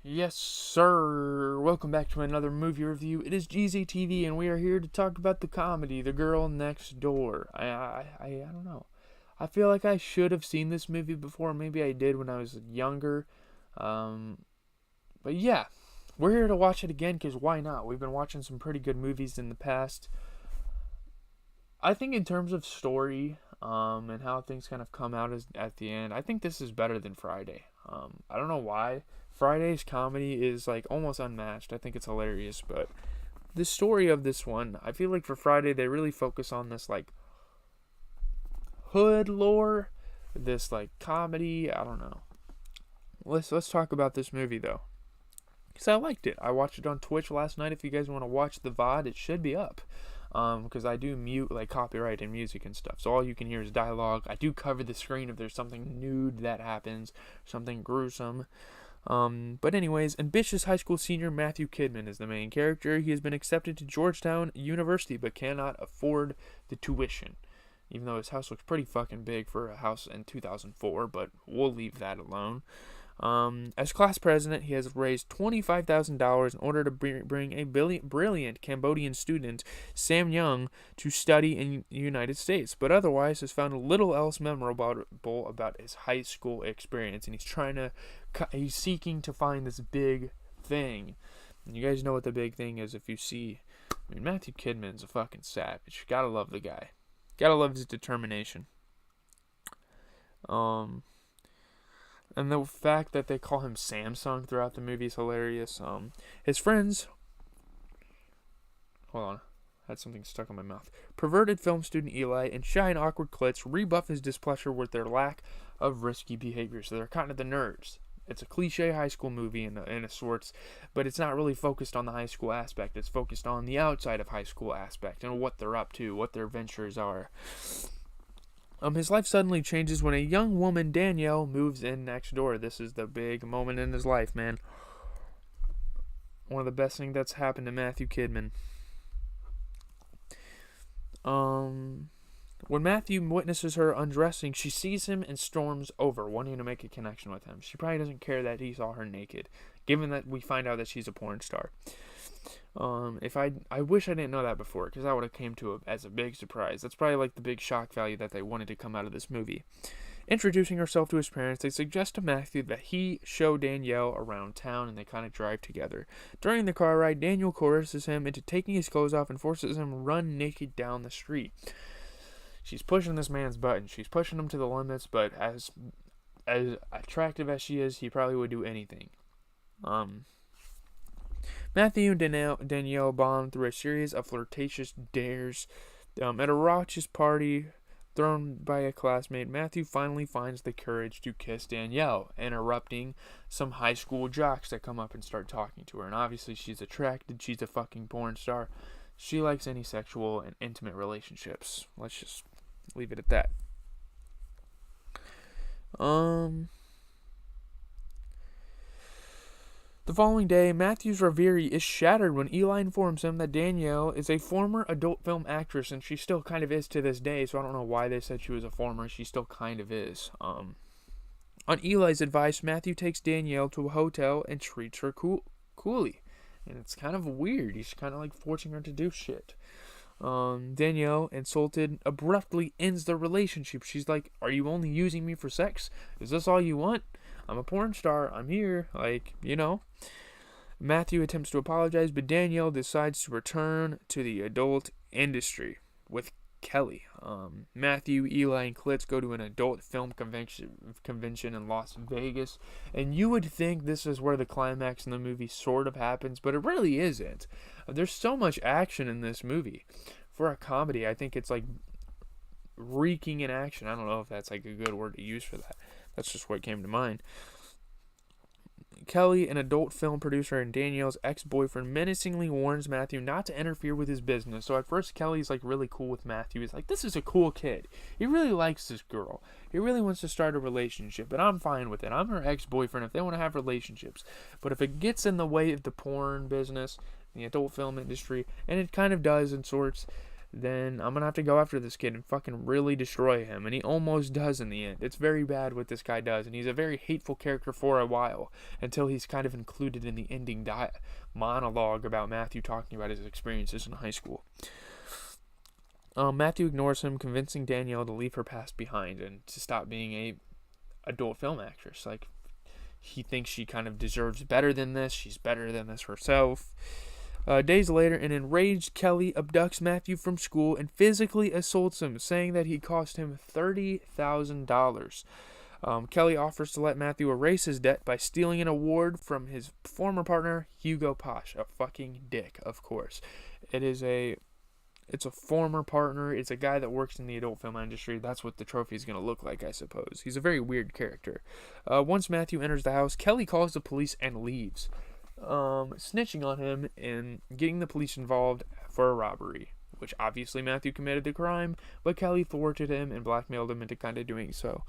Yes, sir. Welcome back to another movie review. It is GZTV, and we are here to talk about the comedy, The Girl Next Door. I don't know. I feel like I should have seen this movie before. Maybe I did when I was younger. Um, but yeah, we're here to watch it again because why not? We've been watching some pretty good movies in the past. I think in terms of story, and how things kind of come out at the end, I think this is better than Friday. I don't know why. Friday's comedy is like almost unmatched. I think it's hilarious, but the story of this one, I feel like for Friday they really focus on this like hood lore, this like comedy. I don't know. Let's talk about this movie though, because I liked it. I watched it on Twitch last night. If you guys want to watch the VOD, it should be up. Because I do mute like copyright and music and stuff, so all you can hear is dialogue. I do cover the screen if there's something nude that happens, something gruesome. But anyways, ambitious high school senior Matthew Kidman is the main character. He has been accepted to Georgetown University but cannot afford the tuition. Even though his house looks pretty fucking big for a house in 2004, but we'll leave that alone. As class president, he has raised $25,000 in order to bring a brilliant Cambodian student, Sam Young, to study in the United States, but otherwise has found little else memorable about his high school experience, and he's seeking to find this big thing. And you guys know what the big thing is if you see. I mean, Matthew Kidman's a fucking savage. Gotta love the guy. Gotta love his determination. And the fact that they call him Samsung throughout the movie is hilarious. His friends. Hold on. I had something stuck in my mouth. Perverted film student Eli and shy and awkward Klitz rebuff his displeasure with their lack of risky behavior. So they're kind of the nerds. It's a cliche high school movie in a sorts, but it's not really focused on the high school aspect. It's focused on the outside of high school aspect and what they're up to, what their ventures are. His life suddenly changes when a young woman, Danielle, moves in next door. This is the big moment in his life, man. One of the best things that's happened to Matthew Kidman. When Matthew witnesses her undressing, she sees him and storms over, wanting to make a connection with him. She probably doesn't care that he saw her naked, given that we find out that she's a porn star. I wish I didn't know that before, because that would have came to as a big surprise. That's probably like the big shock value that they wanted to come out of this movie. Introducing herself to his parents, they suggest to Matthew that he show Danielle around town, and they kind of drive together. During the car ride, Danielle coerces him into taking his clothes off and forces him to run naked down the street. She's pushing this man's buttons. She's pushing him to the limits, but as attractive as she is, he probably would do anything. Matthew and Danielle bond through a series of flirtatious dares. At a raucous party thrown by a classmate, Matthew finally finds the courage to kiss Danielle, interrupting some high school jocks that come up and start talking to her. And obviously she's attracted. She's a fucking porn star. She likes any sexual and intimate relationships. Let's just leave it at that. The following day, Matthew's reverie is shattered when Eli informs him that Danielle is a former adult film actress, and she still kind of is to this day, so I don't know why they said she was a former. She still kind of is. On Eli's advice, Matthew takes Danielle to a hotel and treats her coolly. And it's kind of weird. He's kind of like forcing her to do shit. Danielle, insulted, abruptly ends the relationship. She's like, "Are you only using me for sex? Is this all you want? I'm a porn star. I'm here." Like, you know. Matthew attempts to apologize, but Danielle decides to return to the adult industry with Kelly. Matthew, Eli, and Klitz go to an adult film convention in Las Vegas, and you would think this is where the climax in the movie sort of happens, but it really isn't. There's so much action in this movie. For a comedy, I think it's like reeking in action. I don't know if that's like a good word to use for that. That's just what came to mind. Kelly, an adult film producer and Danielle's ex-boyfriend, menacingly warns Matthew not to interfere with his business. So at first, Kelly's like really cool with Matthew. He's like, this is a cool kid. He really likes this girl. He really wants to start a relationship, but I'm fine with it. I'm her ex-boyfriend if they want to have relationships. But if it gets in the way of the porn business, the adult film industry, and it kind of does in sorts, then I'm gonna have to go after this kid and fucking really destroy him. And he almost does in the end. It's very bad what this guy does, and he's a very hateful character for a while until he's kind of included in the ending monologue about Matthew talking about his experiences in high school. Matthew ignores him, convincing Danielle to leave her past behind and to stop being a adult film actress. Like, he thinks she kind of deserves better than this. She's better than this herself. Days later, an enraged Kelly abducts Matthew from school and physically assaults him, saying that he cost him $30,000. Kelly offers to let Matthew erase his debt by stealing an award from his former partner, Hugo Posh. A fucking dick, of course. It's a former partner. It's a guy that works in the adult film industry. That's what the trophy is going to look like, I suppose. He's a very weird character. Once Matthew enters the house, Kelly calls the police and leaves, snitching on him and getting the police involved for a robbery, which obviously Matthew committed the crime, but Kelly thwarted him and blackmailed him into kind of doing so.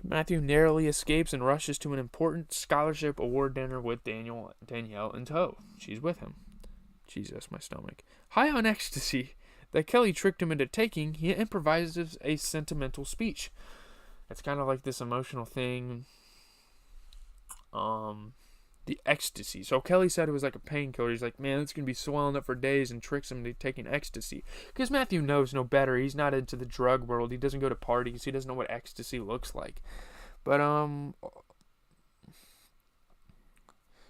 Matthew narrowly escapes and rushes to an important scholarship award dinner with Danielle in tow. She's with him. Jesus, my stomach. High on ecstasy that Kelly tricked him into taking, he improvises a sentimental speech. It's kind of like this emotional thing. The ecstasy. So Kelly said it was like a painkiller. He's like, man, it's going to be swelling up for days, and tricks him into taking ecstasy. Because Matthew knows no better. He's not into the drug world. He doesn't go to parties. He doesn't know what ecstasy looks like. But,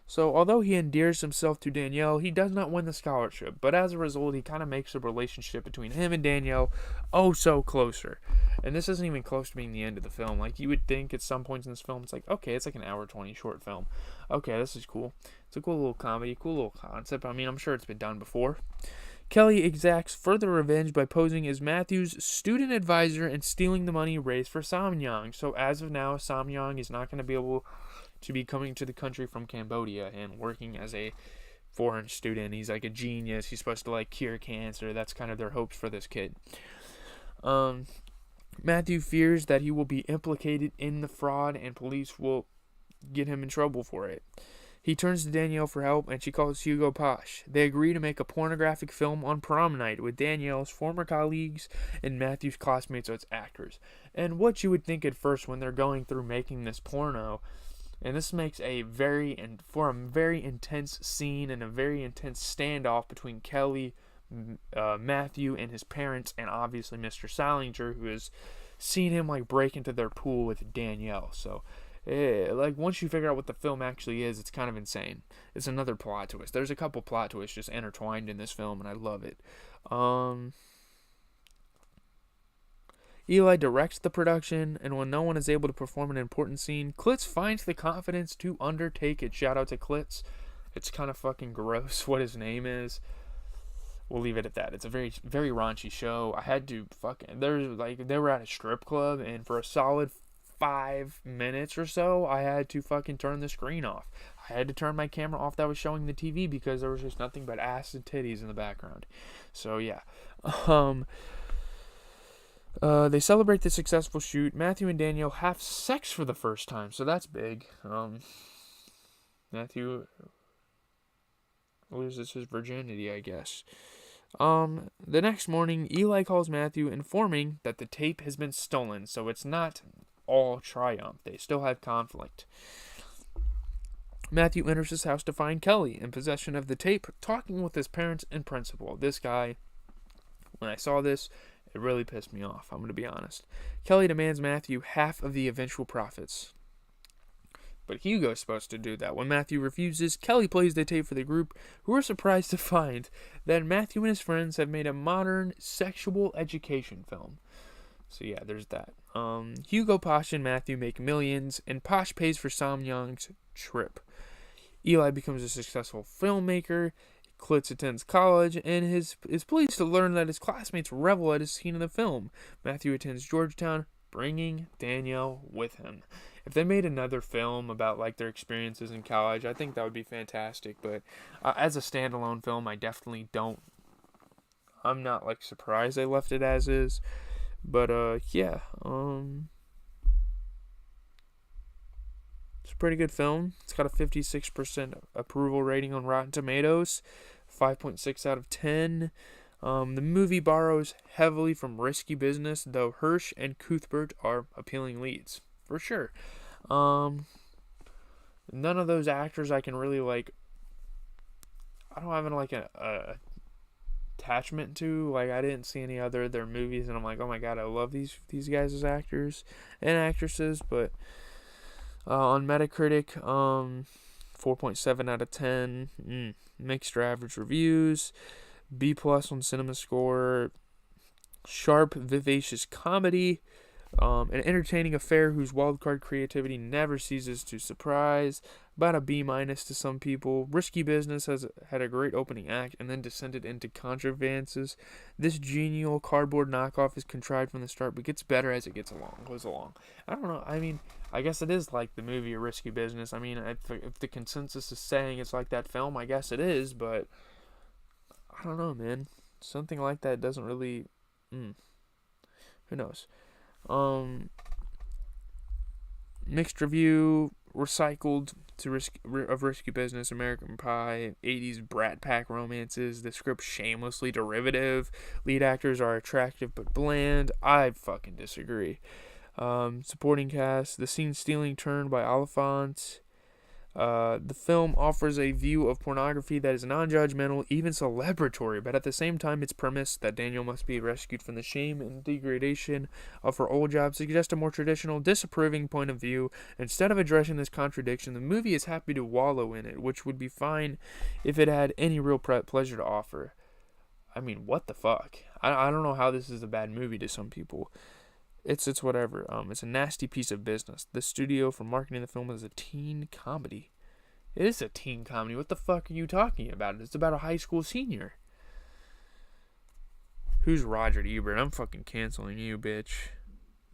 so, although he endears himself to Danielle, he does not win the scholarship. But as a result, he kind of makes the relationship between him and Danielle oh so closer. And this isn't even close to being the end of the film. Like, you would think at some points in this film, it's like, okay, it's like an hour 20 short film. Okay, this is cool. It's a cool little comedy, cool little concept. I mean, I'm sure it's been done before. Kelly exacts further revenge by posing as Matthew's student advisor and stealing the money raised for Samyang. So as of now, Samyang is not going to be able to be coming to the country from Cambodia and working as a foreign student. He's like a genius. He's supposed to like cure cancer. That's kind of their hopes for this kid. Matthew fears that he will be implicated in the fraud and police will get him in trouble for it. He turns to Danielle for help, and she calls Hugo Posh. They agree to make a pornographic film on prom night with Danielle's former colleagues and Matthew's classmates as actors. And what you would think at first when they're going through making this porno, and this makes a very intense scene and a very intense standoff between Kelly, Matthew, and his parents, and obviously Mr. Salinger, who has seen him like break into their pool with Danielle. So, like, once you figure out what the film actually is, it's kind of insane. It's another plot twist. There's a couple plot twists just intertwined in this film, and I love it. Eli directs the production, and when no one is able to perform an important scene, Klitz finds the confidence to undertake it. Shout out to Klitz. It's kind of fucking gross what his name is. We'll leave it at that. It's a very, very raunchy show. I had to they were at a strip club, and for a solid 5 minutes or so, I had to fucking turn the screen off. I had to turn my camera off that was showing the TV because there was just nothing but ass and titties in the background. So yeah. They celebrate the successful shoot. Matthew and Danielle have sex for the first time, so that's big. Matthew loses his virginity, I guess. The next morning, Eli calls Matthew, informing that the tape has been stolen, so it's not all triumph. They still have conflict. Matthew enters his house to find Kelly in possession of the tape, talking with his parents and principal. This guy, when I saw this, it really pissed me off, I'm going to be honest. Kelly demands Matthew half of the eventual profits. But Hugo's supposed to do that. When Matthew refuses, Kelly plays the tape for the group, who are surprised to find that Matthew and his friends have made a modern sexual education film. So yeah, there's that. Hugo, Posh, and Matthew make millions, and Posh pays for Samyang's trip. Eli becomes a successful filmmaker. Klitz attends college and is pleased to learn that his classmates revel at his scene in the film. Matthew attends Georgetown, bringing Danielle with him. If they made another film about like their experiences in college, I think that would be fantastic. But as a standalone film, I definitely don't. I'm not like surprised they left it as is. But yeah, it's a pretty good film. It's got a 56% approval rating on Rotten Tomatoes. 5.6 out of 10. The movie borrows heavily from Risky Business, though Hirsch and Cuthbert are appealing leads, for sure. None of those actors I can really, like, I don't have like a attachment to. Like, I didn't see any other of their movies, and I'm like, oh my god, I love these guys as actors and actresses. But on Metacritic, 4.7 out of 10, mixed or average reviews. B+ on CinemaScore. Sharp, vivacious comedy. An entertaining affair whose wildcard creativity never ceases to surprise. About a B- to some people. Risky Business has had a great opening act and then descended into contrivances. This genial cardboard knockoff is contrived from the start, but gets better as it goes along. I don't know. I mean, I guess it is like the movie Risky Business. I mean, if the consensus is saying it's like that film, I guess it is, but I don't know, man. Something like that doesn't really. Who knows? Mixed review. Recycled to Risky Business, American Pie, 80s Brat Pack romances. The script shamelessly derivative. Lead actors are attractive but bland. I fucking disagree. Supporting cast. The scene-stealing turn by Oliphant. The film offers a view of pornography that is non-judgmental, even celebratory, but at the same time its premise that Daniel must be rescued from the shame and degradation of her old job suggests a more traditional, disapproving point of view. Instead of addressing this contradiction, the movie is happy to wallow in it, which would be fine if it had any real pleasure to offer. I mean, what the fuck? I don't know how this is a bad movie to some people. It's whatever. It's a nasty piece of business. The studio for marketing the film is a teen comedy. It is a teen comedy. What the fuck are you talking about? It's about a high school senior. Who's Roger Ebert? I'm fucking canceling you, bitch.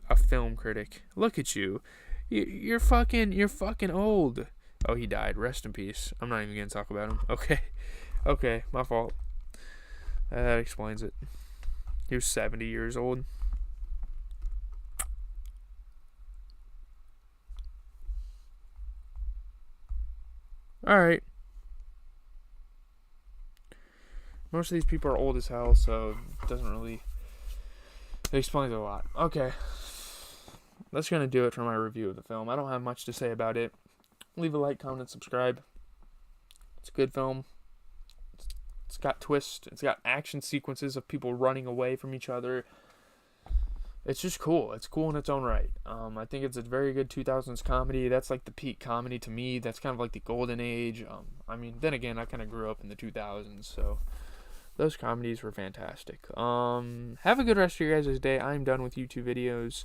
A film critic. Look at you. You're fucking old. Oh, he died. Rest in peace. I'm not even gonna talk about him. Okay, my fault. That explains it. He was 70 years old. Alright. Most of these people are old as hell, so it doesn't really. It explains a lot. Okay. That's going to do it for my review of the film. I don't have much to say about it. Leave a like, comment, and subscribe. It's a good film. It's got twists. It's got action sequences of people running away from each other. It's just cool. It's cool in its own right. I think it's a very good 2000s comedy. That's like the peak comedy to me. That's kind of like the golden age. I mean, then again, I kind of grew up in the 2000s, so those comedies were fantastic. Have a good rest of your guys' day. I'm done with YouTube videos.